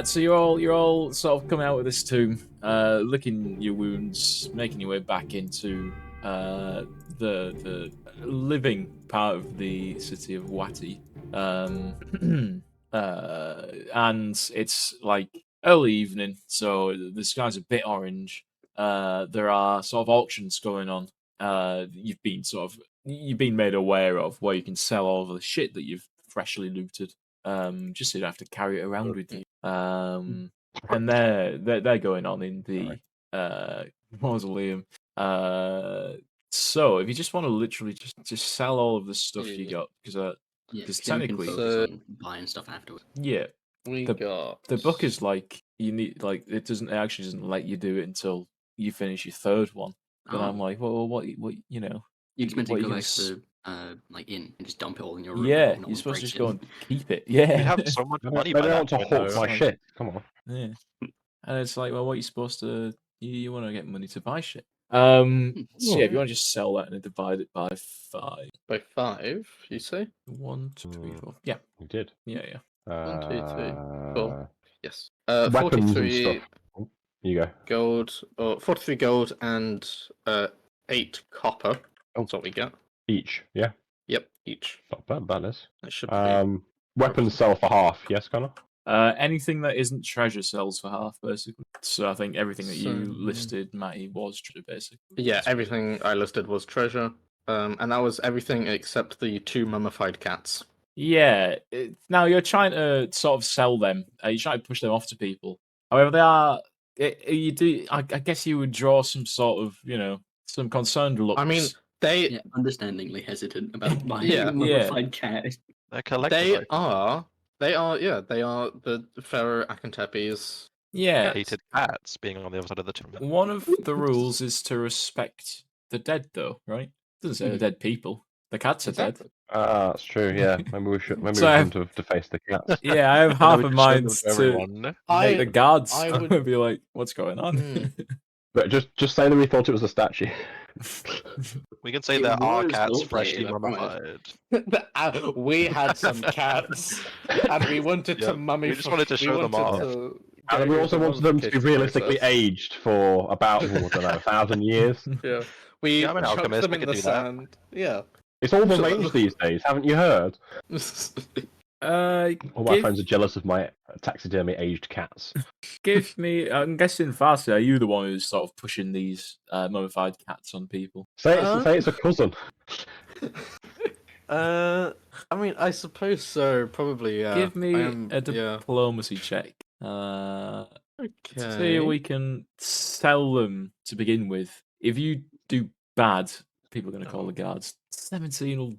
So you're all sort of coming out of this tomb, licking your wounds, making your way back into the living part of the city of Wati. And it's like early evening, so the sky's a bit orange. There are sort of auctions going on. You've been made aware of where you can sell all of the shit that you've freshly looted. Just so you don't have to carry it around with you. And they're going on in the mausoleum. So if you just want to literally just sell all of the stuff you got, because technically, buying stuff afterwards. Yeah, got the book is like you need it actually doesn't let you do it until you finish your third one. But I'm like, well, what you know? You just meant to what go you back to like inn and just dump it all in your room. Yeah, no you're one supposed to breaks just it. go and keep it. Yeah, You have so much money. They by don't that want to point, hawk my though. shit. Come on. Yeah, and it's like, well, what are you supposed to? You want to get money to buy shit. So yeah, if you want to just sell that and then divide it by 5. by 5, you say? 1, 2, 3, 4. Yeah, You did. yeah. 1, 2, 3, 4. Yes. Weapons and 43 stuff. Oh, you go. gold, or 43 gold and 8 copper. That's what we get. Each, yeah. Yep, each. Not bad, that is. That should be. Weapons sell for half. Yes, Connor. Anything that isn't treasure sells for half, basically. So I think everything that you listed, Mattie, was treasure, basically. Yeah, everything I listed was treasure. And that was everything except the 2 mummified cats. Yeah. Now you're trying to sort of sell them. You're trying to push them off to people. However, they are. You do. I guess you would draw some sort of, some concerned looks. I mean, they understandingly hesitant about buying Yeah. mummified cat. They're collectible. they are the Pharaoh Akantepes. Yeah. Hated cats being on the other side of the tomb. One of the rules is to respect the dead, though, right? It doesn't say the dead people. The cats are dead. That's true. Yeah, maybe we should. Maybe So we shouldn't have defaced the cats. Yeah, I have half We a just show mind them to to everyone. make the guards I would- be like, "What's going on?" But just say that we thought it was a statue. We can say It there are was cats roleplay, freshly I promise. mummified. We had some cats, and we wanted Yeah, to mummify. we just wanted to show them off. And we also wanted them to be realistically aged for about, I don't know, 1,000 years. Yeah, we Yeah, I'm an chucked alchemist, them I in could the do that. sand. Yeah. It's all the rage these days, haven't you heard? All my friends are jealous of my taxidermy aged cats. Give me. I'm guessing, Farsi, are you the one who's sort of pushing these mummified cats on people? Say it's a cousin. I mean, I suppose so. Probably. Yeah. Give me a Yeah. diplomacy check. To Okay. see if we can sell them to begin with. If you do bad, people are going to call the guards. 17 will.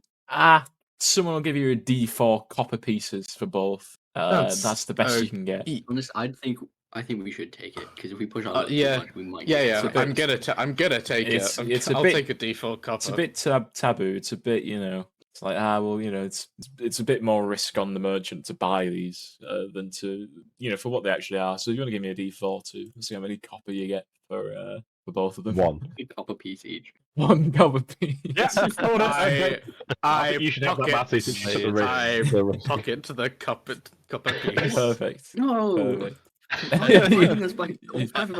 Someone will give you a D4 copper pieces for both. That's the best you can get. Honest, I think we should take it because if we push our luck yeah. too much, we might. Yeah. get I'm gonna take It's- it. it's a I'll bit- take a D4 copper. It's a bit taboo. It's a bit, it's like, it's a bit more risk on the merchant to buy these than to, for what they actually are. So if you want to give me a D4 too, let's see how many copper you get for both of them. One. a copper piece each. 1 copper piece. Yeah, I think you should have that, Mattie, since you took the risk. I The risk. pocket the copper piece. Perfect. No. Perfect. You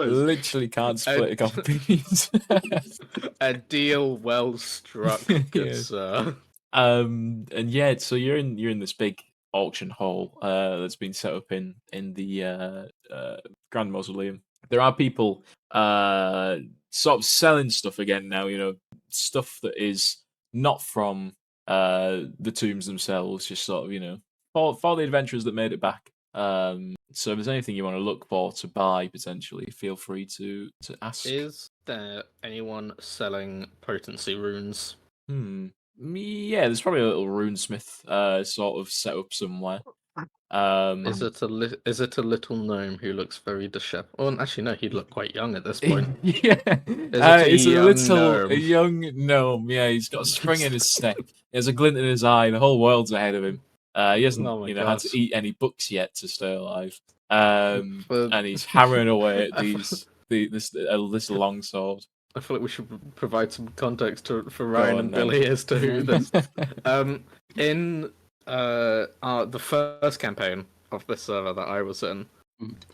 Literally can't split a copper piece. A deal well struck, good Yes. sir. And yeah, so you're in this big auction hall that's been set up in the Grand Mausoleum. There are people sort of selling stuff again now, stuff that is not from the tombs themselves, just sort of, for the adventurers that made it back. So if there's anything you want to look for to buy, potentially, feel free to ask. Is there anyone selling potency runes? Yeah, there's probably a little runesmith sort of set up somewhere. Is it a little gnome who looks very disheveled? Oh, actually, no, he'd look quite young at this point. Yeah, it's a young gnome. Yeah, he's got a spring in his step. He has a glint in his eye. The whole world's ahead of him. He hasn't, had to eat any books yet to stay alive. And he's hammering away at this longsword. I feel like we should provide some context for Ryan and Billy as to who this. In the first campaign of this server that I was in,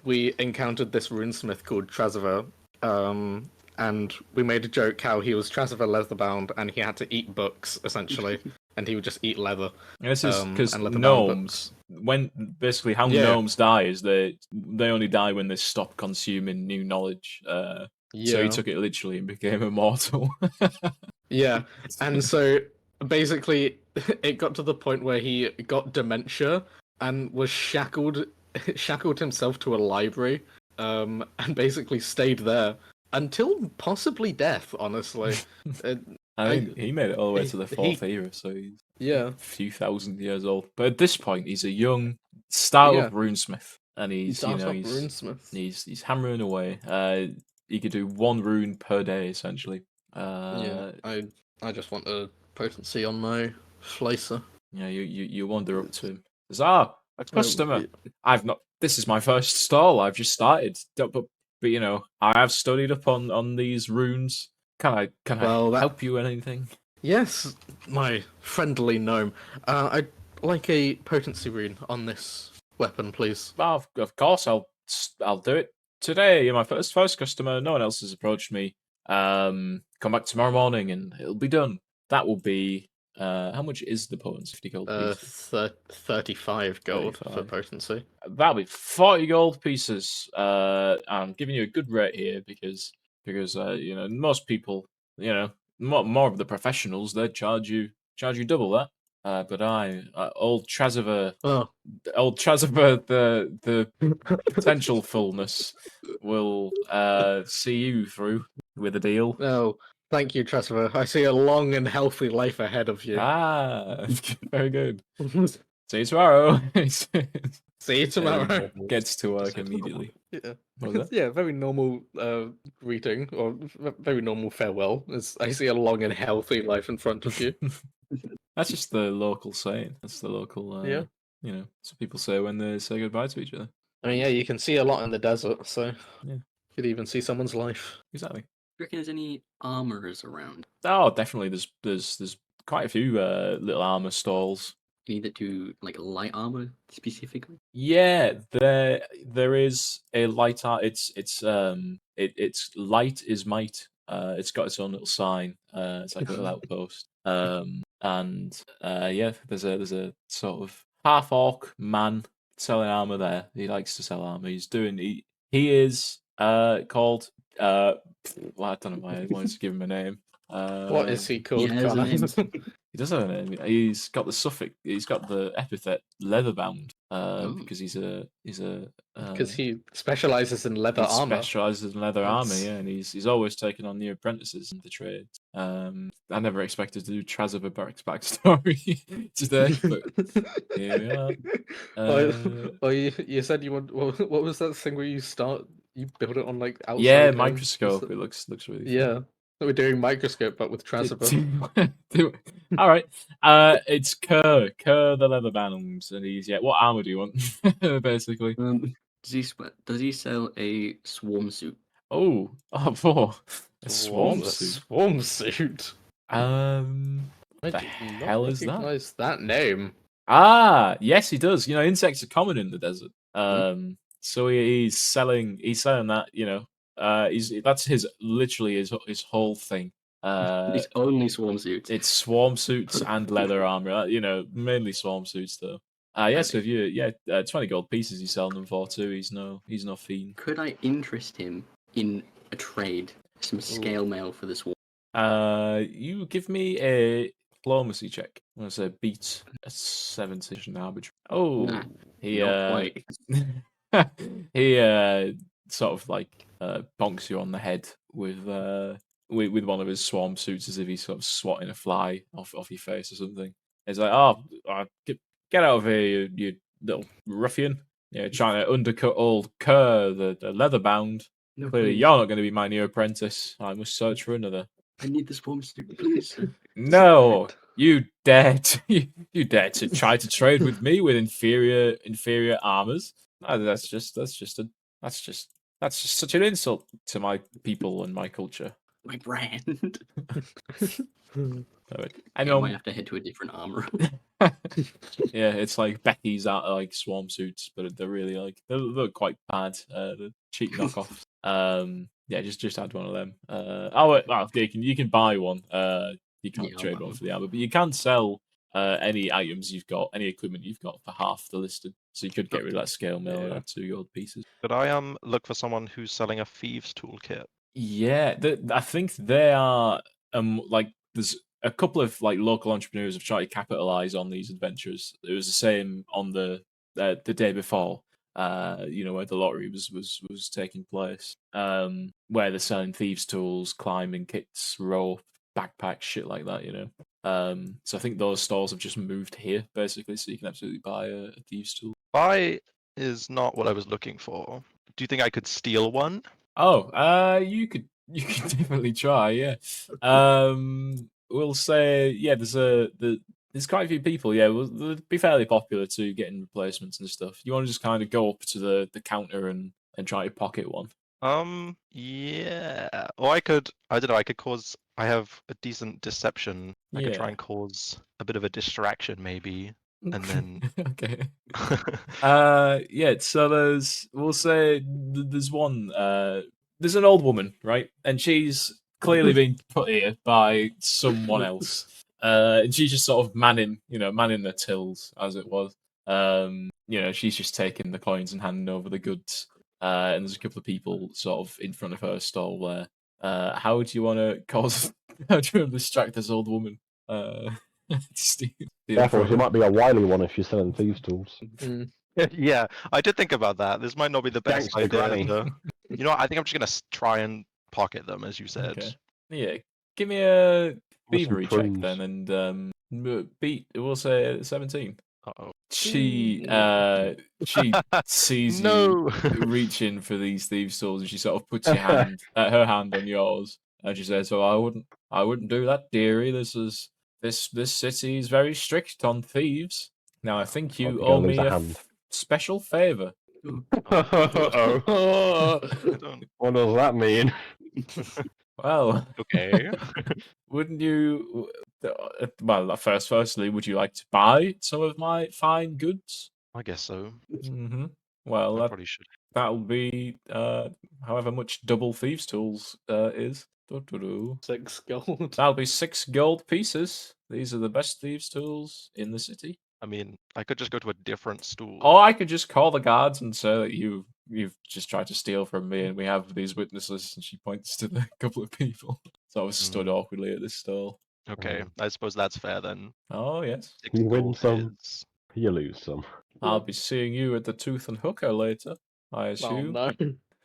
we encountered this runesmith called Trasiver, and we made a joke how he was Trasiver leatherbound and he had to eat books essentially, and he would just eat leather. And this is because and leatherbound gnomes, when basically how Yeah. gnomes die is they only die when they stop consuming new knowledge. So he took it literally and became immortal. Yeah, and so basically, it got to the point where he got dementia and was shackled himself to a library, and basically stayed there until possibly death. Honestly, I think he made it all the way to the fourth he- era, so he's yeah, a few thousand years old. But at this point, he's a young startup runesmith, and he's runesmith. he's hammering away. He could do 1 rune per day essentially. Yeah, I just want a potency on my Flacer. Yeah, you wander up to him. Says, a customer. yeah. I've not. This is my first stall. I've just started. But you know, I have studied up on these runes. Can I help you with anything? Yes, my friendly gnome. I'd like a potency rune on this weapon, please. Well, of course, I'll do it today. You're my first customer. No one else has approached me. Come back tomorrow morning and it'll be done. That will be how much is the potency? 50 gold pieces. 35 gold 35. for potency. That'll be 40 gold pieces. I'm giving you a good rate here because you know, most people, you know, more of the professionals, they charge you double that. But old Trasiver, the potential fullness will see you through with a deal. Oh, thank you, Trasiver. I see a long and healthy life ahead of you. Ah, very good. See you tomorrow. See you tomorrow. Gets to work immediately. Yeah. What was that? Yeah, very normal greeting, or very normal farewell. As I see a long and healthy life in front of you. That's just the local saying. That's the local, Yeah. You know, that's what people say when they say goodbye to each other. I mean, yeah, you can see a lot in the desert, so Yeah. you could even see someone's life. Exactly. Do you reckon there's any armorers around? Oh, definitely. There's quite a few little armor stalls. Any that do like light armor specifically? Yeah, there is a light art. It's light is might. It's got its own little sign. It's like a little outpost. And yeah, there's a sort of half orc man selling armor there. He likes to sell armor. He is called well, I don't know why I wanted to give him a name. What is he called? has a name. He does have a name. He's got the suffix. He's got the epithet leatherbound. Because he's a Because he specializes in leather armor. Specializes in leather armor, yeah, and he's always taking on new apprentices in the trade. I never expected to do Trasiver Barrack's backstory today, but here we are. Well, you said you want. What was that thing where you build it on like outside? Yeah, home? microscope. It looks really fun. Yeah, we're doing microscope, but with Trasiver. All right. It's Kerr the leatherbound, and he's what armor do you want? Basically. Does he sell a swarm suit? Oh, for a swarm A suit. swarm suit. I The hell is that? Recognize that name? Ah, yes, he does. You know, insects are common in the desert. So he's selling that. You know, that's literally his whole thing. It's only swarm suits. It's swarm suits and leather armor. You know, mainly swarm suits though. Yeah. So if 20 gold pieces he's selling them for too. He's no fiend. Could I interest him in a trade? Some scale mail for the swarm. You give me a diplomacy check. I'm gonna say beat a 70 an arbitrary. Oh, Nah, he not quite. he sort of like bonks you on the head with one of his swarm suits as if he's sort of swatting a fly off your face or something. He's like, "Oh, get out of here, you little ruffian! Yeah, trying to undercut old Kerr, the leatherbound. No, Clearly, please. you're not going to be my new apprentice. I must search for another." I need the swarm suit, please. No, you dare to try to trade with me with inferior armors? That's just such an insult to my people and my culture. My brand. I I know. might have to head to a different armor. Yeah, it's like Becky's out like swarm suits, but they're really like they look quite bad. The cheap knockoffs. Yeah, just add one of them. Well, you can buy one. You can't Yeah, I'll trade buy one one. for the armor, but you can sell any items you've got, any equipment you've got for half the listed. So you could get rid of that scale mail and Yeah. add 2 gold pieces. Could I look for someone who's selling a thieves toolkit? Yeah, I think they are like there's a couple of like local entrepreneurs have tried to capitalize on these adventures. It was the same on the day before, where the lottery was taking place, where they're selling thieves' tools, climbing kits, rope, backpacks, shit like that. So I think those stores have just moved here basically, so you can absolutely buy a thieves' tool. Buy is not what I was looking for. Do you think I could steal one? Oh, you could definitely try, yeah. We'll say yeah. There's quite a few people. Yeah, they'll be fairly popular to getting replacements and stuff. You want to just kind of go up to the counter and try to pocket one. Yeah. Or I don't know, I have a decent deception. I could try Yeah. and cause a bit of a distraction maybe, and then Okay. Yeah. So we'll say there's one. There's an old woman, right, and she's clearly been put here by someone else. And she's just sort of manning the tills as it was. She's just taking the coins and handing over the goods. And there's a couple of people sort of in front of her stall there. How do you want to cause? How do you want to distract this old woman? Steal Therefore, from she her? might be a wily one if she's selling thieves' tools. yeah, I did think about that. This might not be the best Gangster idea. granny. You know what? I think I'm just gonna try and pocket them, as you said. Okay. Yeah. Give me a With some thievery check prunes. then, and beat. We'll say 17. Uh-oh. She sees No. you reaching for these thieves' tools, and she sort of puts her hand on yours, and she says, "So I wouldn't do that, dearie. This city is very strict on thieves. Now I think I'll you be owe gonna lose me a a hand. special favor." Uh-oh. I don't. What does that mean? Well, Okay. wouldn't you? Well, firstly, would you like to buy some of my fine goods? I guess so. Mm-hmm. Well, I probably should. that'll be however much double thieves' tools is. 6 gold. That'll be 6 gold pieces. These are the best thieves' tools in the city. I mean, I could just go to a different stool. Or I could just call the guards and say that you've just tried to steal from me, and we have these witnesses. And she points to the couple of people. So I was stood awkwardly at this stall. Okay, I suppose that's fair then. Oh yes, 6 You win gold some. is. You lose some. I'll be seeing you at the Tooth and Hooker later, I Oh assume. no.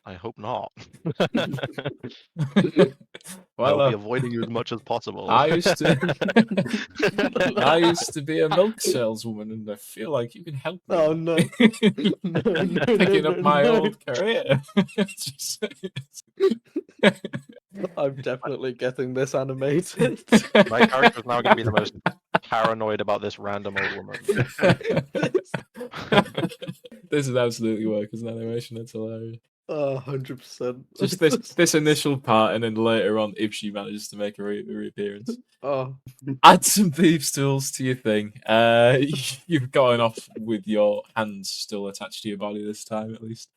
I hope not. Well, I'll be avoiding you as much as possible. I used to be a milk saleswoman, and I feel like you can help me. Oh no. No, Picking up my no. old career. I'm definitely getting this animated. My character is now going to be the most paranoid about this random old woman. This is absolutely work as an animation. It's hilarious. 100%. Just this initial part, and then later on, if she manages to make a reappearance, Oh, add some thieves' tools to your thing. You've gotten off with your hands still attached to your body this time, at least.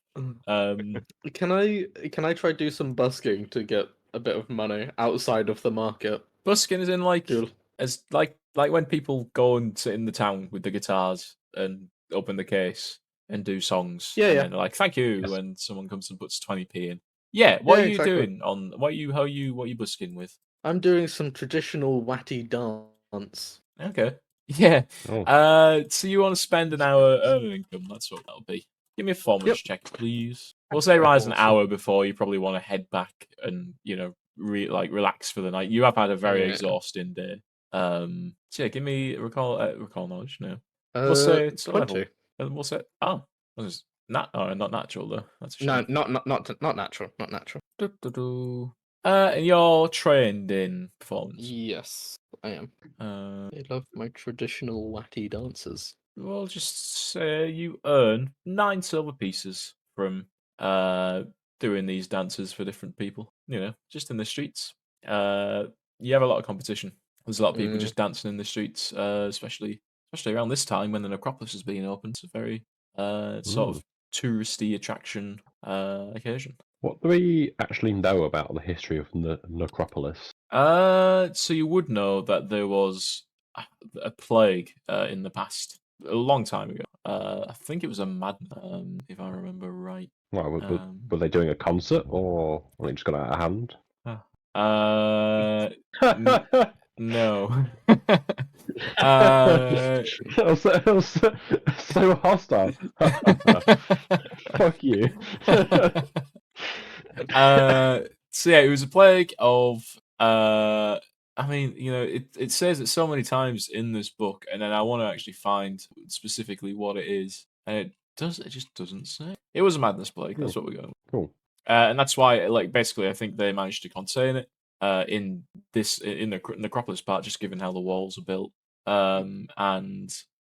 can I try do some busking to get a bit of money outside of the market? Busking is in like Cool. as like when people go and sit in the town with the guitars and open the case and do songs. Yeah, and yeah. then they're like, "Thank you," Yes. when someone comes and puts 20p in. Yeah, what Yeah, are you exactly. doing on what are you busking with? I'm doing some traditional Watty dance. Okay. Yeah. Oh. So you want to spend an hour earning income? That's what that'll be. Give me a performance Yep. check, please. We'll say rise an Awesome. hour before you probably want to head back and relax for the night. You have had a very Yeah. exhausting day. So yeah, give me recall knowledge. No, we'll say it's a 20. level. And we'll say not natural though. That's a No, shame. not natural. Not natural. And you're trained in performance. Yes, I am. I love my traditional Watty dances. We'll just say you earn 9 silver pieces from doing these dances for different people. Just in the streets. You have a lot of competition. There's a lot of people just dancing in the streets, especially especially around this time when the necropolis is being opened. It's a very sort of touristy attraction occasion. What do we actually know about the history of the necropolis? So you would know that there was a plague in the past, a long time ago. I think it was a madness, if I remember right. Well, were they doing a concert or were they just got out of hand? No. That was so hostile. Fuck you. So yeah, it was a plague of. I mean, it says it so many times in this book, and then I want to actually find specifically what it is, and it just doesn't say. It was a madness plague. That's what we're going with. Cool. And that's why, like, basically, I think they managed to contain it in the necropolis part, just given how the walls are built, and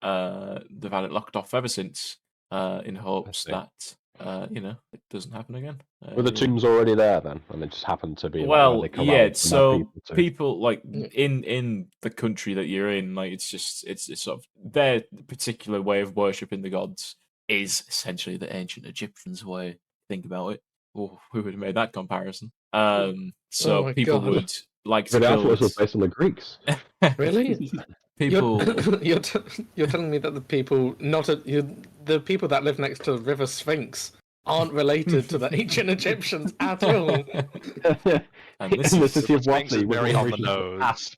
they've had it locked off ever since, in hopes that it doesn't happen again. Were the tombs already there then, and they just happened to be? Well, like, where they yeah. corralled the So mad people people like in the country that you're in, like it's sort of their particular way of worshipping the gods is essentially the ancient Egyptians' way. Think about it. Oh, who would have made that comparison? So my people God. would like to to the Alphabet was build. based on the Greeks. Really? People. You're telling me that the people the people that live next to the River Sphinx aren't related to the ancient Egyptians at all. And In this the is city of Sphinx is Watley, with very all on the regions of nose. past.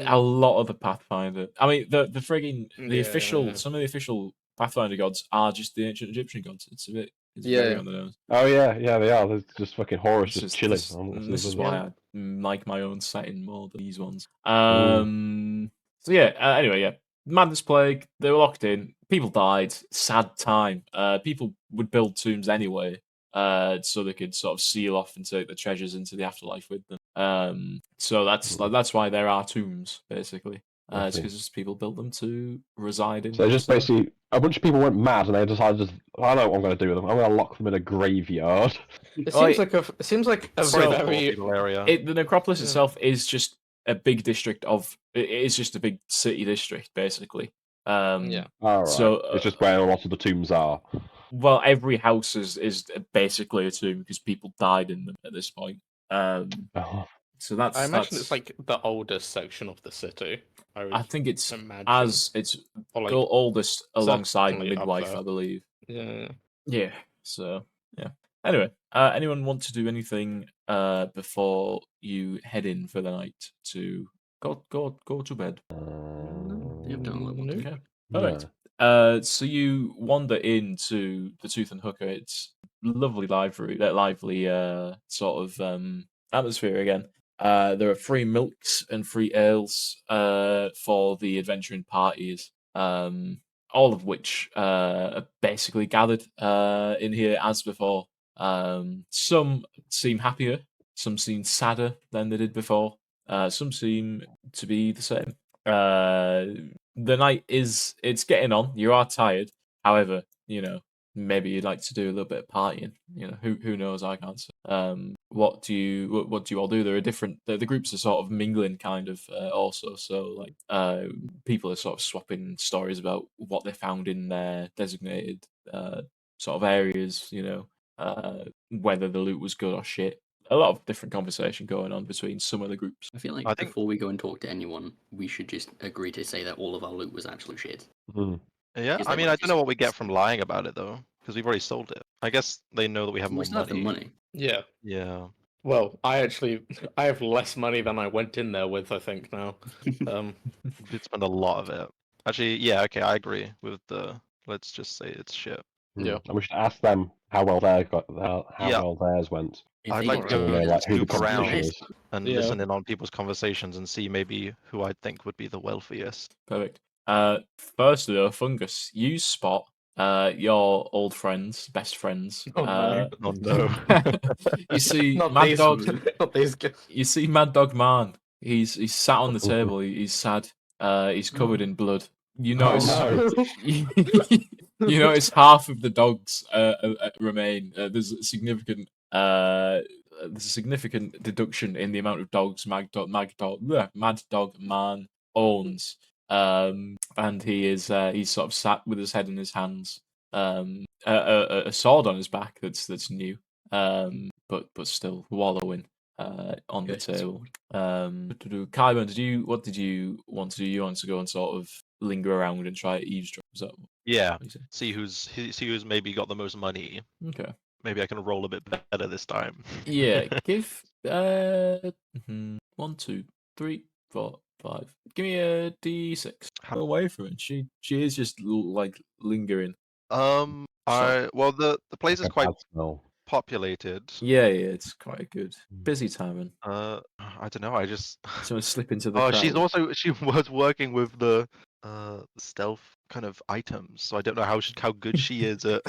a lot of the Pathfinder. I mean, the frigging the official. Yeah. Some of the official Pathfinder gods are just the ancient Egyptian gods. It's a bit. It's Yeah. very on the nose. Oh yeah, they are. There's just fucking Horus This just is chilling. this, on the this is other why side. I like my own setting more than these ones. Ooh. So yeah. Anyway, yeah. Madness plague. They were locked in. People died. Sad time. People would build tombs anyway, so they could sort of seal off and take the treasures into the afterlife with them. So that's why there are tombs basically. I It's see. because people built them to reside in. So just basically, a bunch of people went mad and they decided, I know what I'm going to do with them. I'm going to lock them in a graveyard. It Oh, seems like a So- very People area. The necropolis Yeah. itself is just a big district of. It is just a big city district, basically. Yeah. All right. So, it's just where a lot of the tombs are. Well, every house is basically a tomb because people died in them at this point. Oh, So that's. I imagine that's, it's like the oldest section of the city. I think it's imagine. it's Or like oldest alongside the certainly up midwife, there. I believe. yeah. Yeah. So yeah. Anyway, anyone want to do anything before you head in for the night to go to bed? You've done a lot more. Okay. Alright. So you wander into the Tooth and Hooker. It's lively sort of atmosphere again. There are free milks and free ales for the adventuring parties, all of which are basically gathered in here as before. Some seem happier, some seem sadder than they did before. Some seem to be the same. The night it's getting on. You are tired. However, maybe you'd like to do a little bit of partying. Who knows? I can't say. What do you all do? There are different. The groups are sort of mingling, kind of also. So like, people are sort of swapping stories about what they found in their designated sort of areas. Whether the loot was good or shit. A lot of different conversation going on between some of the groups. I feel like I think- before we go and talk to anyone, we should just agree to say that all of our loot was actually shit. Yeah, Is I that mean, what I don't know just- what we get from lying about it though, because we've already sold it. I guess they know that we have We more still have the money. Yeah. Yeah. Well, I have less money than I went in there with, I think now. We did spend a lot of it. Actually, yeah, okay, I agree with the. Let's just say it's shit. Yeah. And we should ask them how well Yeah. well theirs went. If I'd they like get to You paid, know, that's like who the snoop around. competition is. And Yeah. listen in on people's conversations and see maybe who I think would be the wealthiest. Perfect. Firstly, though, Fungus, you spot your old friends, best friends. Oh, no. Oh no. You see Not Mad these, Dog. not these guys. You see Mad Dog Man. He's sat on the table. He's sad. He's covered in blood. You notice. no. You notice half of the dogs remain. There's a significant deduction in the amount of dogs Mad Dog Man owns. and he's sort of sat with his head in his hands, a sword on his back that's new, but still wallowing on the Okay, table. Kaiban, what did you want to do? You want to go and sort of linger around and try to eavesdrop? Is that what Yeah. you said? See who's maybe got the most money. Okay. Maybe I can roll a bit better this time. Yeah, give 1, 2, 3, 4, 5. Give me a D6. How- Away from it. She is just like lingering. Well the place is Like a quite bad smell. populated. Yeah, it's quite a good busy time, and I don't know. I just someone slip into the oh, crowd. she was working with the stealth kind of items, so I don't know how good she is at.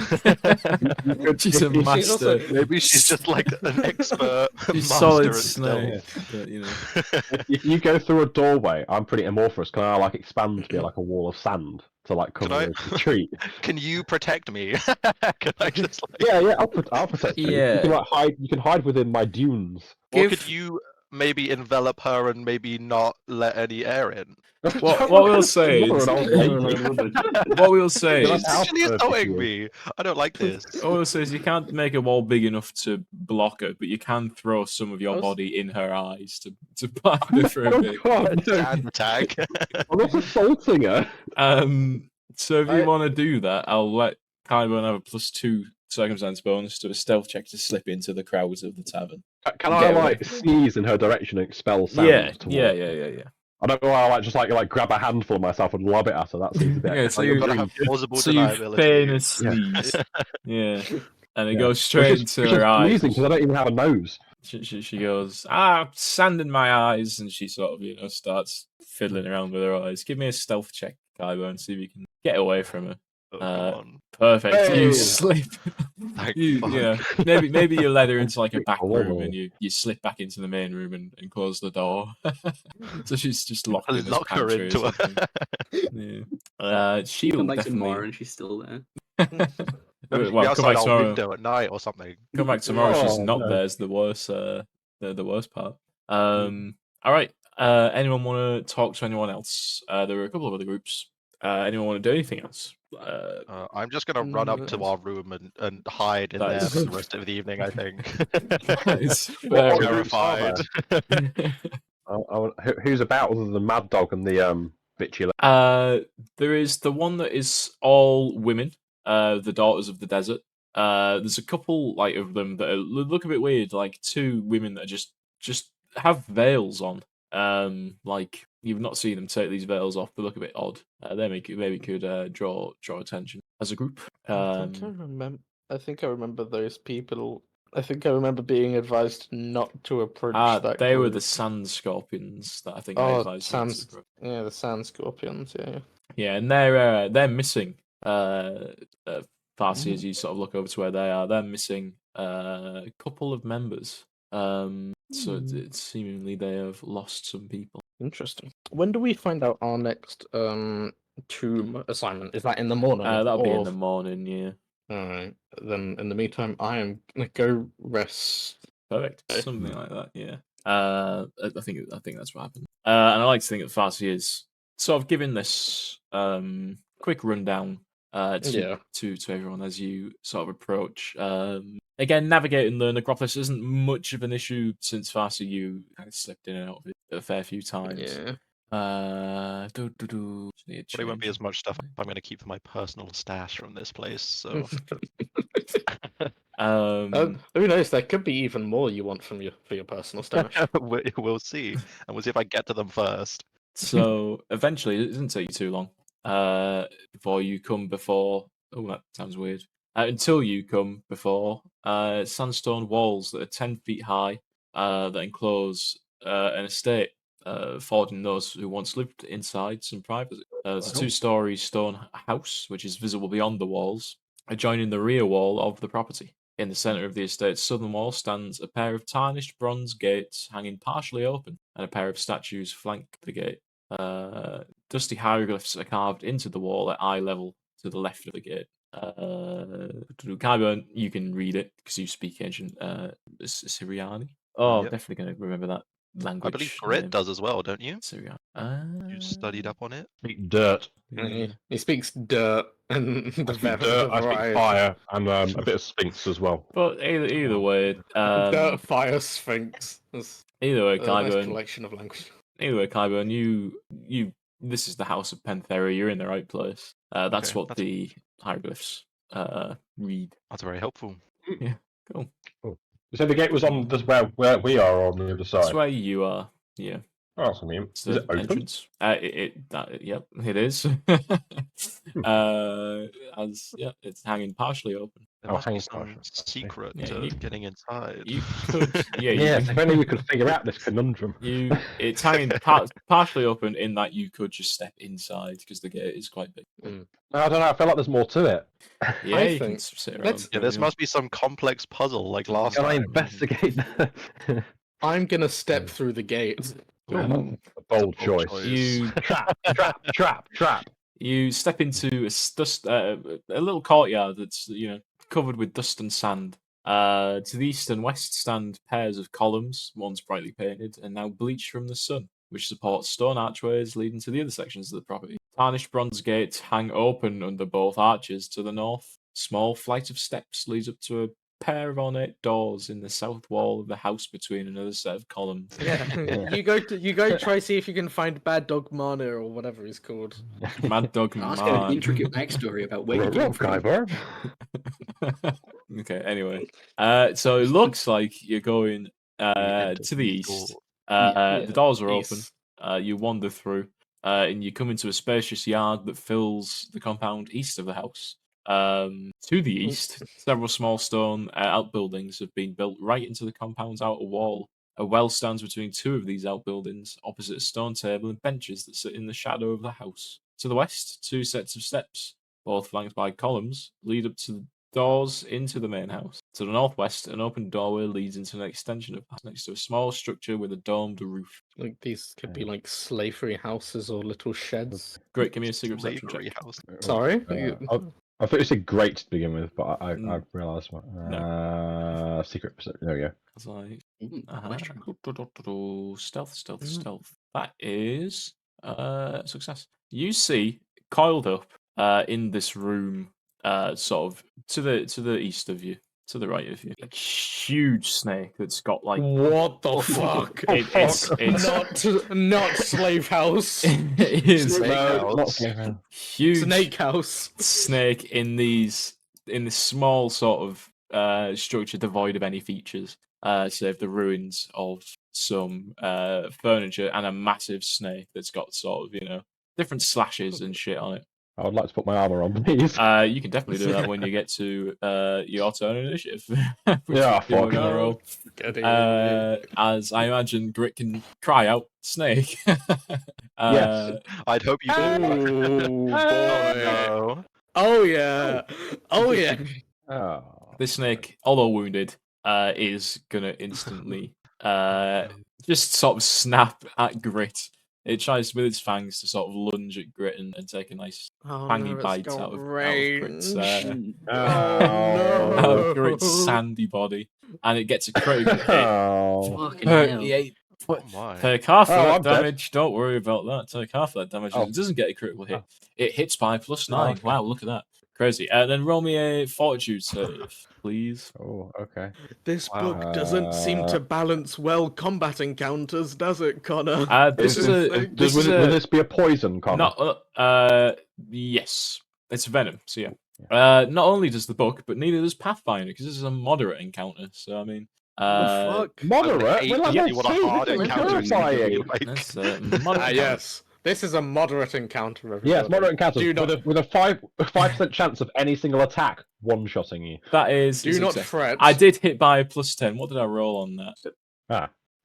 She's a She's master. also- Maybe she's just like an expert She's master solid at snake, stealth. but you know. If you go through a doorway, I'm pretty amorphous. Can I like expand to be like a wall of sand to like Can cover I- the retreat? Can you protect me? Can I just like? Yeah, I'll protect you. You Yeah. can like hide. You can hide within my dunes. Or could you maybe envelop her and maybe not let any air in? What we'll say You're is- an old lady. What we'll say You're is, like, how Actually, perfect assaulting you. me. I don't like this. what we'll say is you can't make a wall big enough to block her, but you can throw some of your was- body in her eyes to blind her for a Oh bit. god, no. Sand attack. I'm not assaulting her. So if you I- want to do that, I'll let Kaiban have a +2 circumstance bonus to a stealth check to slip into the crowds of the tavern. Can Get I away. like sneeze in her direction and expel sound? Yeah. towards I don't know why I just like grab a handful of myself and lob it at her. That seems a bit. Yeah, so like, you- You've got to have plausible So you deniability. feign a sneeze, yeah, and it Yeah. goes straight Which into is her eyes. sneezing because I don't even have a nose. She goes, sand in my eyes, and she sort of, starts fiddling around with her eyes. Give me a stealth check, Kaiba, and see if you can get away from her. Oh, come on. Perfect. Hey! You slip. Thank you fuck. know, maybe you let her into like a back Oh, room, whoa. and you slip back into the main room and close the door. So she's just locked in this Lock her pantry or into something. her. Yeah. She'll Come back definitely. tomorrow and she's still there. Maybe Well, come outside back our tomorrow. window at night or something. Come back tomorrow. She's Oh, not no. there. Is the worst. The worst part. All right. Anyone want to talk to anyone else? There were a couple of other groups. Anyone want to do anything else? I'm just gonna run up to No. our room and hide in That there is- for the rest of the evening. I think. That is fair What enough. Terrified. Who's about other than Mad Dog and the bitchy? There is the one that is all women. The Daughters of the Desert. There's a couple like of them that look a bit weird. Like 2 women that are just have veils on. Like you've not seen them take these veils off. They look a bit odd. They maybe could draw attention as a group. I think I remember those people. I think I remember being advised not to approach that They were group. the Sand Scorpions that I think I Oh, advised you not to Sans. approach. Yeah, the Sand Scorpions. Yeah. Yeah, and they're missing. Farsi, as you sort of look over to where they are, they're missing a couple of members. So it's seemingly they have lost some people. Interesting. When do we find out our next tomb assignment? Is that in the morning? That'll be in or- the morning. Yeah, Alright. Then in the meantime, I am gonna go rest. perfect. Okay. Something like that. Yeah. I think that's what happened. And I like to think that Farsi is sort of giving this quick rundown to everyone as you sort of approach. Again, navigating the necropolis isn't much of an issue since Farsi you kind of slipped in and out of it a fair few times. Yeah. Probably won't be as much stuff I'm going to keep for my personal stash from this place. So Who knows? There could be even more you want from for your personal stash. we'll see, and we'll see if I get to them first. So eventually, it doesn't take you too long before you come before. Oh, that sounds weird. Until you come before sandstone walls that are 10 feet high that enclose an estate, affording those who once lived inside some privacy. There's a 2-story stone house which is visible beyond the walls, adjoining the rear wall of the property. In the centre of the estate's southern wall stands a pair of tarnished bronze gates hanging partially open, and a pair of statues flank the gate. Dusty hieroglyphs are carved into the wall at eye level to the left of the gate. Kaiba, you can read it because you speak ancient Syriani. Oh, Yep. definitely going to remember language. I believe Grit does as well, don't you? Osirion. You studied up on it. Speak dirt. He speaks dirt and I the speak dirt. I speak variety. fire, and a bit of Sphinx as well. But either way, Dirt, fire, sphinx. That's either way, a nice Kyburn. collection of language. Either way, Kyburn, you. This is the House of Pantheria. You're in the right place. That's Okay, what the hieroglyphs read. That's very helpful. Cool. So the gate was on this where we are, or on the other That's side. where you are. Yeah. Oh, that's convenient. It's Is the it open? entrance. Yep, it is. It's hanging partially open. There Oh, must be hang some on. secret Yeah, to you- getting inside. You could, yeah. Yes, if only we could figure out this conundrum. It's hanging partially open in that you could just step inside because the gate is quite big. I don't know. I feel like there's more to it. Yeah, I you can think- sit around. let's- Yeah, this must be some complex puzzle like last Can I time. investigate? I'm gonna step through the gate. A bold choice. You Trap. You step into a little courtyard that's covered with dust and sand. To the east and west stand pairs of columns, once brightly painted and now bleached from the sun, which support stone archways leading to the other sections of the property. Tarnished bronze gates hang open under both arches to the north. Small flight of steps leads up to a pair of ornate doors in the south wall of the house between another set of columns. Yeah, you go try see if you can find Bad Dog Mana or whatever he's called. Mad Dog Ask an Man. intricate backstory about where you came from. Kyber. Okay, anyway. So it looks like you're going to the east. The doors are open. East. You wander through, and you come into a spacious yard that fills the compound east of the house. To the east, several small stone outbuildings have been built right into the compound's outer wall. A well stands between two of these outbuildings, opposite a stone table and benches that sit in the shadow of the house. To the west, two sets of steps, both flanked by columns, lead up to the doors into the main house. To the northwest, an open doorway leads into an extension of the house next to a small structure with a domed roof. Like these could be like slavery houses or little sheds. Great, give me a secret perception Slavery check. house. Sorry. I thought you said great to begin with, but I Mm. realised what. No. Secret. There we go. It's like Question. stealth. That is success. You see coiled up in this room, sort of to the east of you, to the right of you, a huge snake that's got like What the fuck? it's Not slave house. it is Snake No, house. not huge Snake house. snake in this small sort of structure devoid of any features, save the ruins of some furniture and a massive snake that's got sort of different slashes and shit on it. I would like to put my armor on, please. You can definitely do that when you get to your turn initiative. which Yeah, we're fuck. gonna roll. As I imagine Grit can cry out snake. Yes. I'd hope you Oh, did. boy. no. Oh yeah. Oh yeah. Oh. This snake, although wounded, is gonna instantly just sort of snap at Grit. It tries with its fangs to sort of lunge at Grit and take a nice fangy bite out of Grit's out of Grit's sandy body, and it gets a critical hit. Oh. Fucking hell. 38. Oh my. Take half of Oh, that I'm dead. damage. Don't worry about that. Take half of that damage. Oh. It doesn't get a critical hit. Oh. It hits by +9. okay. Wow, look at that. Crazy. Then roll me a fortitude save, please. Oh, okay. This Wow. book doesn't seem to balance well combat encounters, does it, Connor? This is a. This is Will a this be a poison, Connor? yes. It's venom. So yeah. Not only does the book, but neither does Pathfinder, because this is a moderate encounter. So I mean, Fuck. Moderate? Hey, We're yeah, level you want a 2, hard this is encounter, terrifying. that's moderate. encounter. Yes. This is a moderate encounter, everybody. Yes, moderate encounters Do not, with a 5% chance of any single attack one-shotting you. That is. do a not success. fret. I did hit by a +10. What did I roll on that?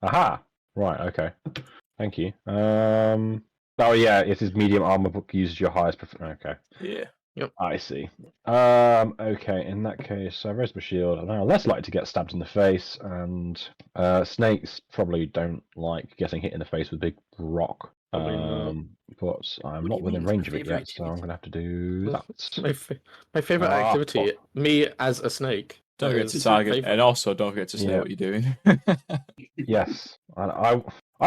Aha. Right, okay. Thank you. Oh yeah, it is medium armor book uses your highest okay. Yeah. I see. Okay, in that case, I raise my shield. I'm now less likely to get stabbed in the face, and snakes probably don't like getting hit in the face with a big rock. Probably not. But I'm What do not you within mean it's range my of it favourite yet, so I'm activity? gonna have to do that. My favorite Ah, activity, me as a snake, Don't That forget to is target, favourite. and also don't forget to say Yeah. what you're doing. Yes, and I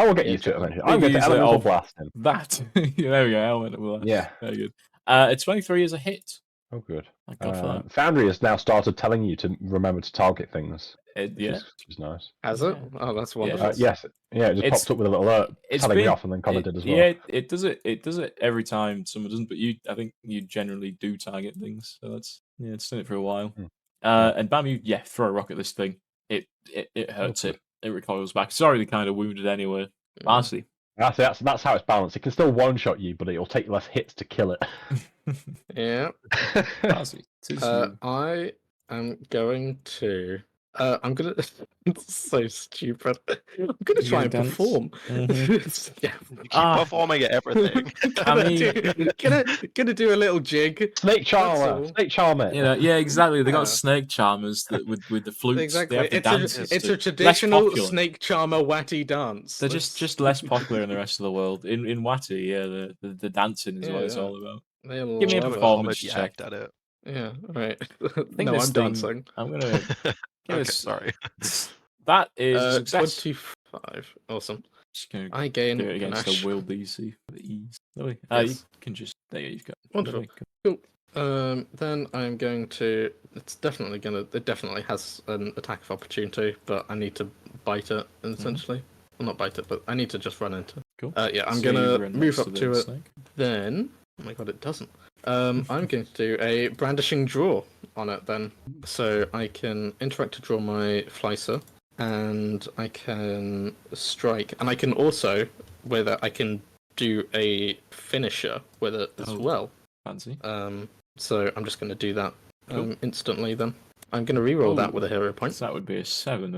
will get Yeah, used to it John. eventually. I I'm think going to usually elemental I'll- blast him. That. There we go. Elemental blast. Yeah. Very good. A 23 is a hit. Oh, good. Thank God for that. Foundry has now started telling you to remember to target things, which Yeah. is nice. Has Yeah. it? Oh, that's wonderful. Yes, yeah, it just It's- popped up with a little alert it's telling me been- off, and then Connor did as well. Yeah, it does it. It does it every time someone doesn't. But I think you generally do target things. So it's done it for a while. Hmm. And bam, you throw a rock at this thing. It hurts Okay. it. It recoils back. Sorry, they kind of wounded anyway. Honestly. That's how it's balanced. It can still one-shot you, but it'll take less hits to kill it. Yeah. Honestly, tis you. I am going to. I'm gonna. It's so stupid. I'm gonna You try gonna and dance? perform. Yeah. You keep Ah. performing at everything. Gonna do a little jig. Snake That's Charmer! all. Snake Charmer! You know, yeah, exactly. They Yeah. got snake charmers that with the flutes. Exactly. They have the It's dances. a They're traditional less popular. snake charmer watty dance. They're That's- just less popular in the rest of the world. In Watty, yeah, the dancing is what it's Yeah. all about. They Give me a love it. performance Comedy check. act at it. Yeah. Right. think No, this I'm thing- dancing. I'm gonna give Okay, us sorry. that is a success. 25. Awesome. Just gonna I gain do it against panache. the will DC for the ease. Lovely. Yes. You can just there you go. You've got Wonderful. lovely. Then I'm going to. It definitely has an attack of opportunity, but I need to bite it essentially. Well, not bite it, but I need to just run into. Cool. Yeah, I'm So you gonna run move next up the to it. snake. Then, oh my god, it doesn't. I'm going to do a brandishing draw on it then, so I can interact to draw my Fleiser, and I can strike, and I can also I can do a finisher with it as Oh. well. Fancy. So I'm just going to do that Cool. instantly. Then I'm going to reroll that Oh. with a hero point. So that would be a 7.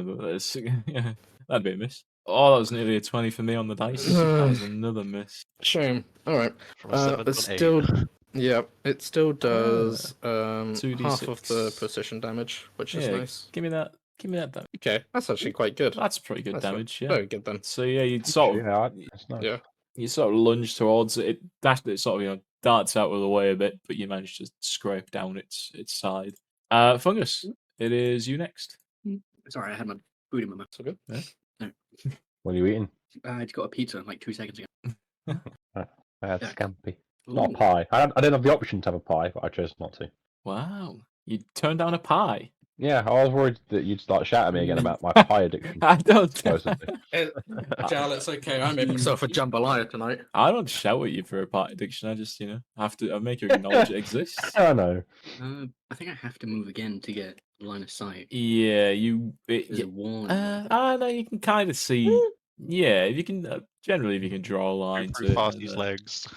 Yeah, that'd be a miss. Oh, that was nearly a 20 for me on the dice. That was another miss. Shame. All right. From a 7 It to an 8. still, yeah, it still does half 2d6. of the precision damage, which is Yeah, nice. Give me that. Give me that damage. Okay, that's actually quite good. That's pretty good That's damage. Yeah. Very good then. So yeah, you'd sort of Yeah, that's nice. Yeah. you sort of lunge towards it. It sort of darts out of the way a bit, but you manage to scrape down its side. Fungus, it is you next. Sorry, I had my food in my mouth. So good. What are you eating? I just got a pizza like 2 seconds ago. I had Yeah. scampi. Not a Ooh. pie. I didn't have the option to have a pie, but I chose not to. Wow, you turned down a pie. Yeah, I was worried that you'd start shouting at me again about my pie addiction. I don't. Supposedly. Jal, it's okay. I made myself a jambalaya tonight. I don't shout at you for a pie addiction. I just I make you acknowledge it exists. I know. I think I have to move again to get line of sight. Yeah, There's a wall. no, you can kind of see. Yeah, if you can generally if you can draw a line to Through it, Farsi's legs.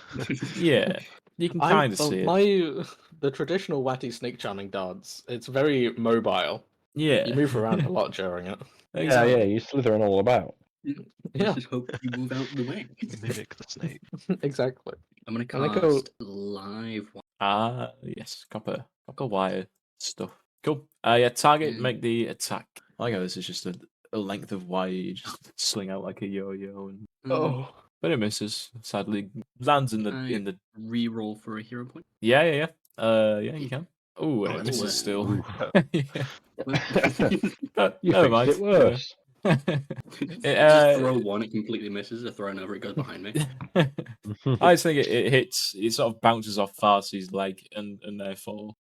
yeah, you can kind of see it. The traditional Watty snake charming dance, it's very mobile. Yeah, You move around a lot during it. Yeah, yeah, you slithering all about. Yeah. Let's just hope you move out the way. Mimic the snake. Exactly. I'm gonna And I cast go- live. Yes, copper wire stuff. Cool. Yeah, target, Mm. make the attack. I like how this is just a length of wire you just sling out like a yo-yo, Oh. but it misses. Sadly, lands in the I- Reroll for a hero point. yeah. Yeah, you can. Oh, and Oh, it that's misses worse. still. Yeah. You Never fixed mind. it worse. Just throw one, it completely misses. I throw another, it goes behind me. I just think it hits. It sort of bounces off Farsi's leg, and therefore,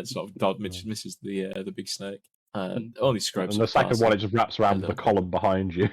sort of misses the big snake. Only scrapes. And the off second Farsi. one, it just wraps around the Hello. column behind you.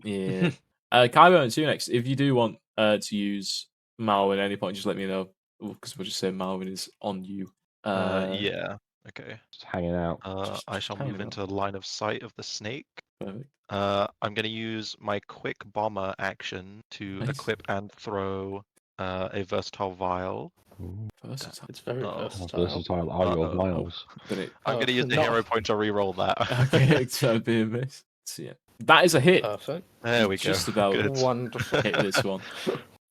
Yeah. Kylo, it's you next. If you do want to use Marwin at any point, just let me know. Because we'll just say Marwin is on you. Yeah. Okay. Just hanging out. I shall hanging move out. into line of sight of the snake. Perfect. I'm going to use my quick bomber action to Nice. equip and throw a versatile vial. Ooh, Versatile. It's very Oh. how versatile. versatile are your Uh-oh. vials? But it, I'm going to use the no. hero point to reroll that. okay, so be a miss. So, yeah. That is a hit. Perfect. There we go. Just about Good. Wonderful. hit this one.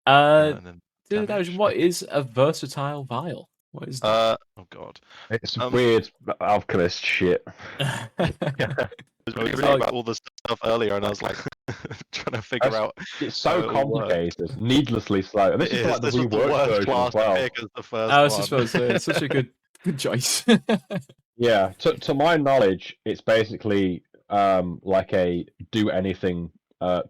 And then Dude, damage. what is a versatile vial? What is that? oh god. It's Um, weird alchemist shit. I was It's reading like- about all this stuff earlier, and I was like trying to figure out. It's so how it'll work. complicated, needlessly slow. And this It is like the This was the reworked worst version class as well. to pick as the first I was one. just supposed to say, it's such a good choice. Yeah, to my knowledge, it's basically like a do anything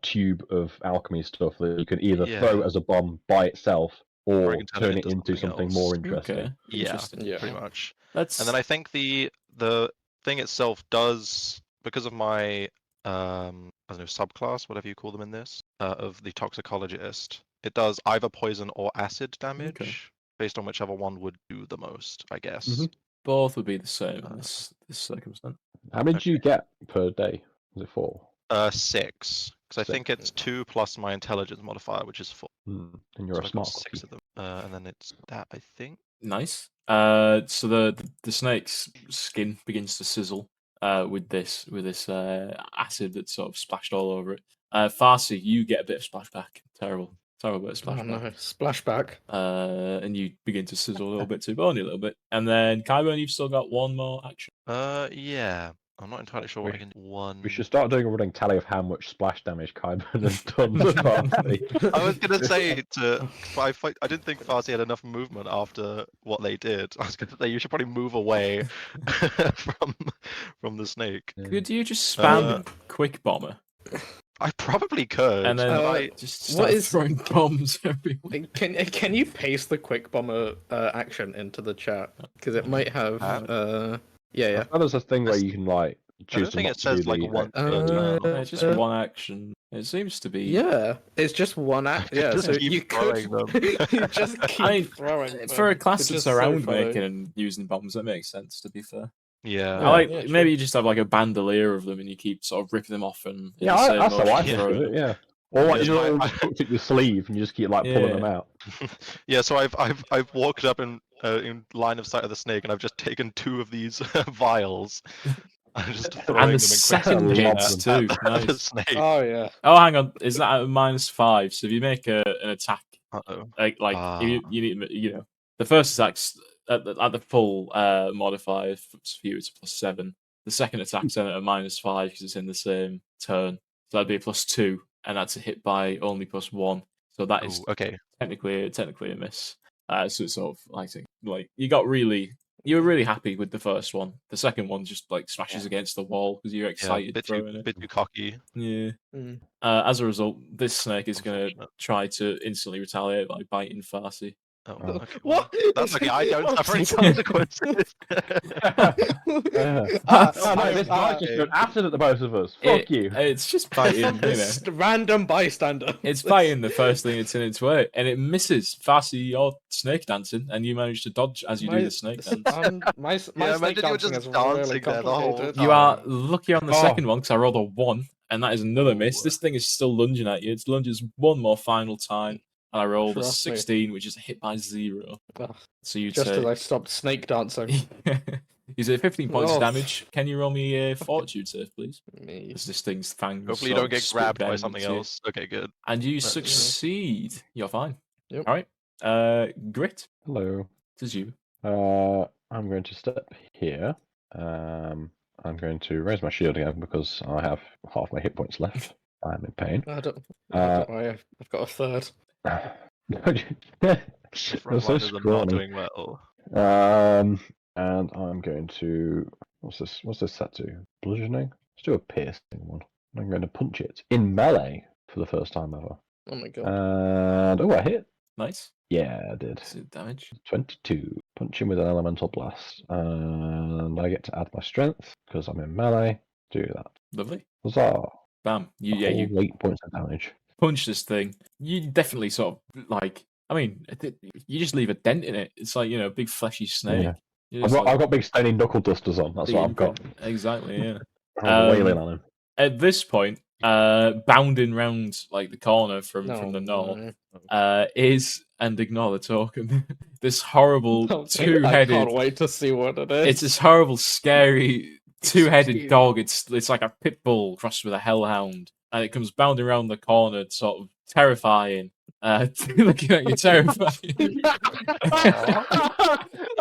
tube of alchemy stuff that you can either throw Yeah. as a bomb by itself Or or you can turn it into something more else. interesting. Okay, Yeah, interesting. Yeah. pretty much. That's And then I think the thing itself does, because of my I don't know, subclass, whatever you call them in this, of the toxicologist, it does either poison or acid damage, based on whichever one would do the most, I guess. Mhm. both would be the same in this circumstance. How many do you get per day? Is it 4? 6, because I think it's 2 plus my intelligence modifier, which is 4. And you're So a I've smart got 6 cookie. of them, and then it's that, I think. Nice. So the snake's skin begins to sizzle with this acid that's sort of splashed all over it. Farsi, you get a bit of splashback. Terrible bit of Oh splashback. no, splashback. And you begin to sizzle a little bit too, but only a little bit. And then Kyburn, you've still got one more action. Yeah. I'm not entirely sure what I can do. We should start doing a running tally of how much splash damage Kyburn has done so far. I was gonna say I didn't think Farsi had enough movement after what they did. I was gonna say you should probably move away from the snake. Could you just spam Uh, quick bomber I probably could. and then Uh, just what start is- throwing bombs everywhere? Can you paste the quick bomber action into the chat? Because it might have. Yeah. There's a thing where That's- you can like I choose don't to think not it says do like the one Uh, per turn. It's just one action. It seems to be. Yeah, it's just one act. Yeah, Just so keep you could throwing you just keep I mean, throwing. For a them. class It's that's just so around funny. making and using bombs, that makes sense. To be fair, Yeah. I like yeah, maybe you just have like a bandolier of them and you keep sort of ripping them off and Yeah, that's how I think of it. Yeah. Or like Yeah, you know, I- tucked at your sleeve and you just keep like pulling them out. Yeah, so I've walked up in line of sight of the snake, and I've just taken 2 of these vials. I'm just throwing And the them second incredibly hits at too. the Nice. snake. Oh yeah. Oh, hang on. Is that at -5? So if you make an attack, Uh-oh. like if you need, the first attack's at the full modifier for you, it's a +7. The second attack's then at a -5 because it's in the same turn. So that'd be a +2, and that's a hit by only +1. So that is Ooh, okay. technically a miss. So it's sort of like you were really happy with the first one. The second one just like smashes against the wall because you're Yeah, excited throwing it. bit too cocky. Yeah. Mm. As a result, this snake is going to Unfortunate. try to instantly retaliate by biting Farsi. Oh, Oh. okay. What? That's okay. I don't What? suffer any consequences. This guy just threw acid at the both of us. Fuck you. It's just biting, Just random bystander. It's biting the first thing it's in its way, and it misses. Farsi, you're snake dancing, and you manage to dodge as you do the snake dance. My Yeah, snake imagine you were dancing just is really dancing there the whole complicated. You are lucky on the Oh. second one because I rolled a 1, and that is another miss. Ooh. This thing is still lunging at you. It lunges one more final time, and I rolled a Trust me. 16, which is a hit by 0. Ugh, So you Just as take. I stopped snake dancing. Is it 15 points of Oh. damage? Can you roll me a fortitude save, please? Me. As this thing's fangs. Hopefully you sort don't of get spit grabbed by down something into you. else. Okay, good. And you yeah. succeed. You're fine. Yep. All right. Grit, Hello. it is you. I'm going to step here. I'm going to raise my shield again because I have half my hit points left. I'm in pain. I don't Uh, worry, I've got a third. They're so Frontliners are not scrawny. doing well. And I'm going to what's this set to? Bludgeoning? Let's do a piercing one. I'm going to punch it in melee for the first time ever. Oh my god. And I hit. Nice. Yeah, I did. That's it, damage. 22. Punch him with an elemental blast. And I get to add my strength because I'm in melee. Do that. Lovely. Huzzah. Bam. You A you whole 8 points of damage. punch this thing. You definitely sort of like. I mean, you just leave a dent in it. It's like big fleshy snake. Yeah. You're I've just got big stony knuckle dusters on. That's what I've got. Exactly. Yeah. I'm wailing on him. At this point, bounding round like the corner from the No, north, is and ignore the token. This horrible I two-headed. can't wait to see what it is. It's this horrible, scary two-headed cute. dog. It's like a pit bull crossed with a hellhound, and it comes bounding around the corner, sort of terrifying. Looking at you, terrifying.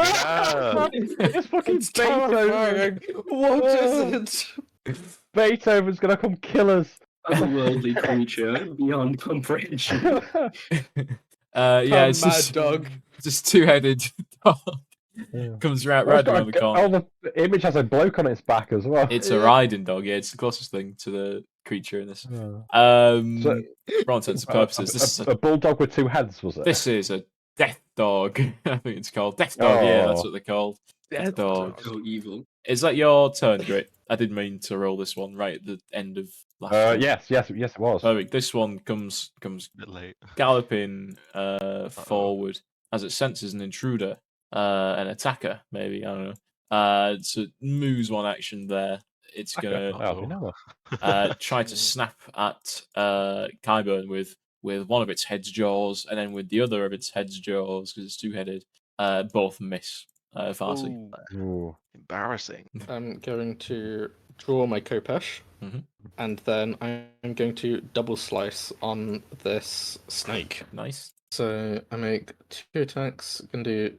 It's fucking It's terrifying. What is it? Beethoven's gonna come kill us. Otherworldly creature beyond comprehension. Yeah, it's Mad just dog. just two-headed dog. Yeah. Comes right Oh, it's got around the corner. the image has a bloke on its back as well. It's a riding dog. Yeah, it's the closest thing to the creature in this. So, For all intents and purposes, a bulldog with two heads, was it? this is a death dog. I think it's called death dog. Yeah, that's Oh. what they're called. Death dog. So evil. Is that your turn, Grit? I didn't mean to roll this one right at the end of last turn. Yes, it was. Perfect. This one comes A bit late. galloping forward as it senses an intruder, an attacker, maybe, I don't know. So it moves one action there. It's Okay. gonna Oh, no. try to snap at Kyburn with one of its head's jaws, and then with the other of its head's jaws, because it's two-headed. Both miss. Farsi. Ooh. Embarrassing. I'm going to draw my Kopesh, Mhm. and then I'm going to double slice on this snake. Nice. So I make 2 attacks. Can do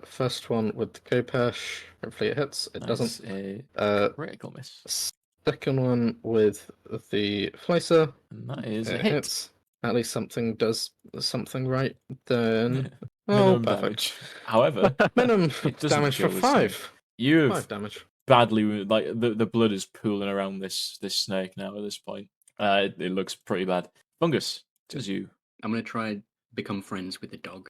first one with the Kopesh. Hopefully it hits. It That's doesn't. a critical miss. Second one with the Fleiser. And that is a It hit. hits. At least something does something right. Then Minimum perfect. damage. However, Minimum It doesn't damage for kill this snake. 5. you've 5 damage. badly like the blood is pooling around this snake now at this point. It looks pretty bad. Fungus, it is you. I'm gonna try and become friends with the dog.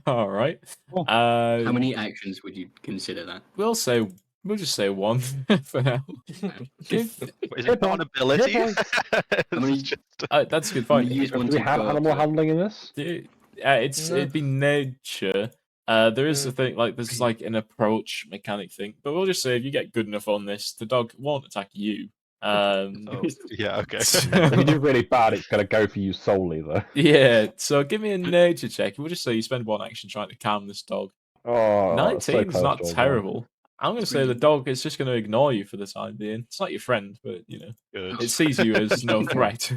All right. How many actions would you consider that? We'll just say one for now. Is it not an ability? It's just- That's a good I'm gonna point. use one Do we to have go up animal to- handling in this? It'd be nature. There is Yeah. a thing like this is like an approach mechanic thing, but we'll just say if you get good enough on this, the dog won't attack you. Oh, yeah, okay. If you do really bad, it's going to go for you solely, though. Yeah, so give me a nature check. We'll just say you spend one action trying to calm this dog. Oh, 19 so is close not to a one. terrible. I'm going to It's say the really- dog is just going to ignore you for the time being. It's not your friend, but you know, Good. it sees you as no threat.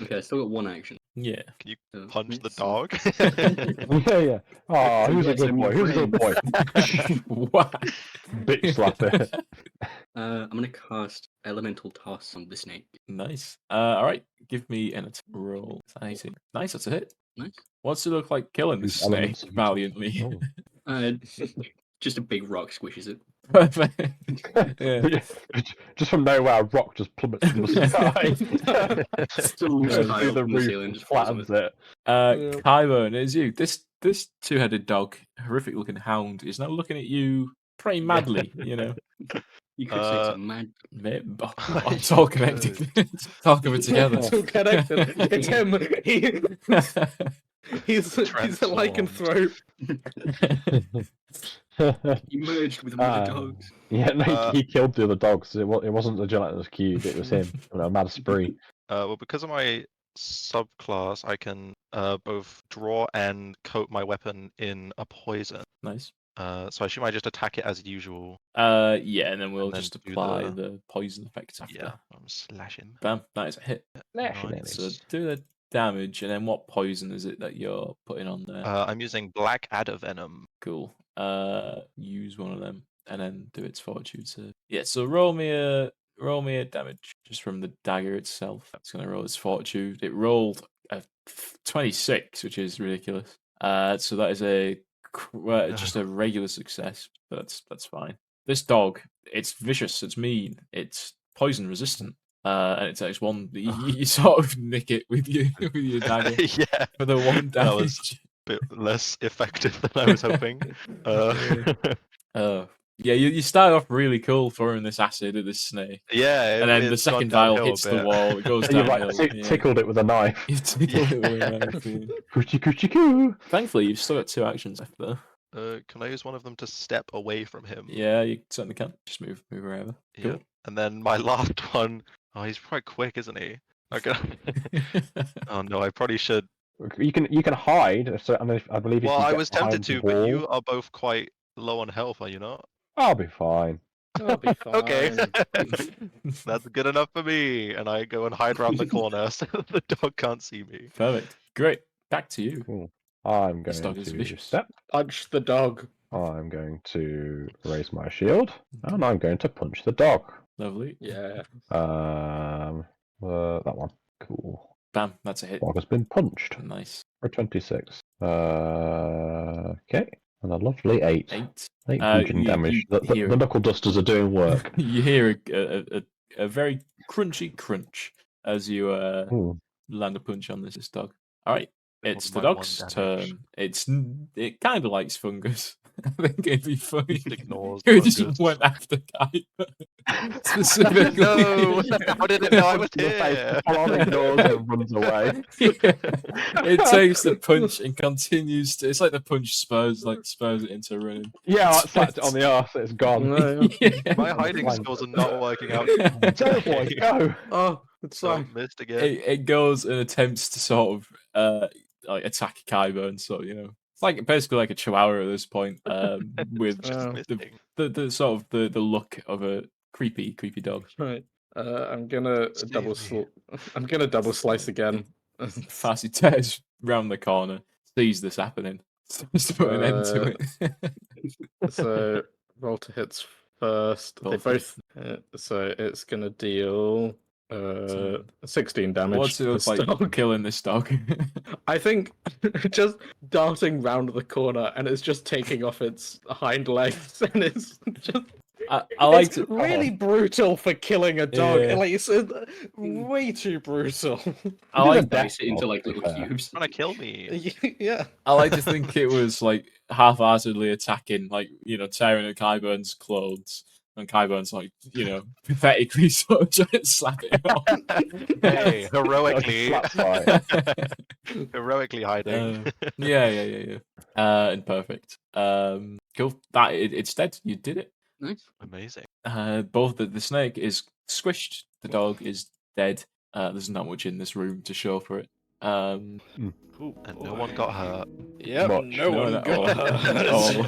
Okay, I still got one action. Yeah. Can you So punch the let's- dog? Yeah. Oh, who's a Yes, good I'm boy? your Who's a good boy? What? Bitch slap it. I'm gonna cast Elemental Toss on the snake. Nice. All right. Give me an attack roll. It's an 18. Nice. That's a hit. Nice. What's it look like killing this Whose elements snake have you valiantly? Oh. Just a big rock squishes it. Perfect. Yeah. Just from nowhere, a rock just plummets from the sky. It's a loose Goes tile through the from the roof, ceiling, just falls on flattens it. it. Yeah. Kyburn, it is you. This two-headed dog, horrific looking hound, is now looking at you pretty madly, you know. You could say it's a mad. It's all connected. It's all coming together. It's all connected. It's him. He's a lycanthrope. He merged with one of the Ah. dogs. Yeah, no, Uh, he killed the other dogs. It wasn't the gelatinous cube, it was him. A mad spree. Well, because of my subclass, I can both draw and coat my weapon in a poison. Nice. So I assume I just attack it as usual. Yeah, and then we'll And then just do apply the- the poison effects after. Yeah, I'm slashing. Bam, that is a hit. Nice. So do the damage, and then what poison is it that you're putting on there? I'm using Black Adder Venom. Cool. Use one of them, and then do its fortitude save. Yeah. So roll me a damage just from the dagger itself. That's gonna roll its fortitude. It rolled a 26, which is ridiculous. So that is just a regular success. But that's fine. This dog, it's vicious. It's mean. It's poison resistant. And it takes one. You sort of nick it with your dagger Yeah, for the one That damage. was- bit less effective than I was hoping. Yeah, you start off really cool throwing this acid at this snake, Yeah, and then the it's gone second vial downhill a hits the bit. wall. It goes And you're downhill. like, yeah. tickled it with a knife. You tickled it with a Yeah. knife, yeah. Coochie coochie coo. Thankfully, you've still got 2 actions left though. Can I use one of them to step away from him? Yeah, you certainly can. Just move wherever. Yeah. Cool. And then my last one, oh, he's quite quick, isn't he? Okay. Oh no, I probably should. You can hide. So I believe. Well, if you I get was tempted behind to, the but you wall- are both quite low on health, are you not? I'll be fine. I'll be fine. Okay. That's good enough for me. And I go and hide around the corner so the dog can't see me. Perfect. Great. Back to you. Cool. I'm This going dog is to vicious. step. Punch the dog. I'm going to raise my shield, and I'm going to punch the dog. Lovely. Yeah. That one. Cool. Bam. That's a hit. Dog has been punched Nice. for 26. Okay, and a lovely 8. 8. 8 bludgeoning damage. The knuckle dusters are doing work. You hear a very crunchy crunch as you Ooh. land a punch on this dog. All right, It it's was the my 1 dog's damage. turn. It kind of likes fungus. I think it'd be funny. Just ignores It just fungus. went after Kyber specifically. No! How did it know I was The face here? full on ignores it and runs away. Yeah. It takes the punch and continues to. It's like the punch spurs it into running. Yeah, I slapped it on the arse, it's gone. No. Yeah. My hiding Fine. skills are not working out. Go, boy, go! Oh, it's So fine. missed again. It goes and attempts to sort of like attack Kyber, and so it's like basically like a chihuahua at this point, with Just Oh. missing. the sort of the look of a creepy dog. Right. I'm gonna Excuse I'm gonna double slice again. Farsi tears round the corner, sees this happening, starts to put an end to it. So roll to hits first. They Both both hit, so it's gonna deal 16 damage. What's it to look this like dog. killing this dog? I think just darting round the corner and it's just taking off its hind legs and it's just I like it's to. really brutal for killing a dog. Yeah. Like it's way too brutal. I like Dice it into like to be little fair. cubes. Trying to kill me. Yeah. I like to think it was like half-heartedly attacking, like tearing at Kyburn's clothes, and Kyburn's like pathetically sort of trying to slap it off. Hey, heroically, Slap fight. heroically hiding. Yeah. And perfect. Cool. That it's dead. You did it. Nice. Amazing. Both the snake is squished. The dog is dead. There's not much in this room to show for it. And no one got hurt. Yep. Much. No one at got all. hurt. At all.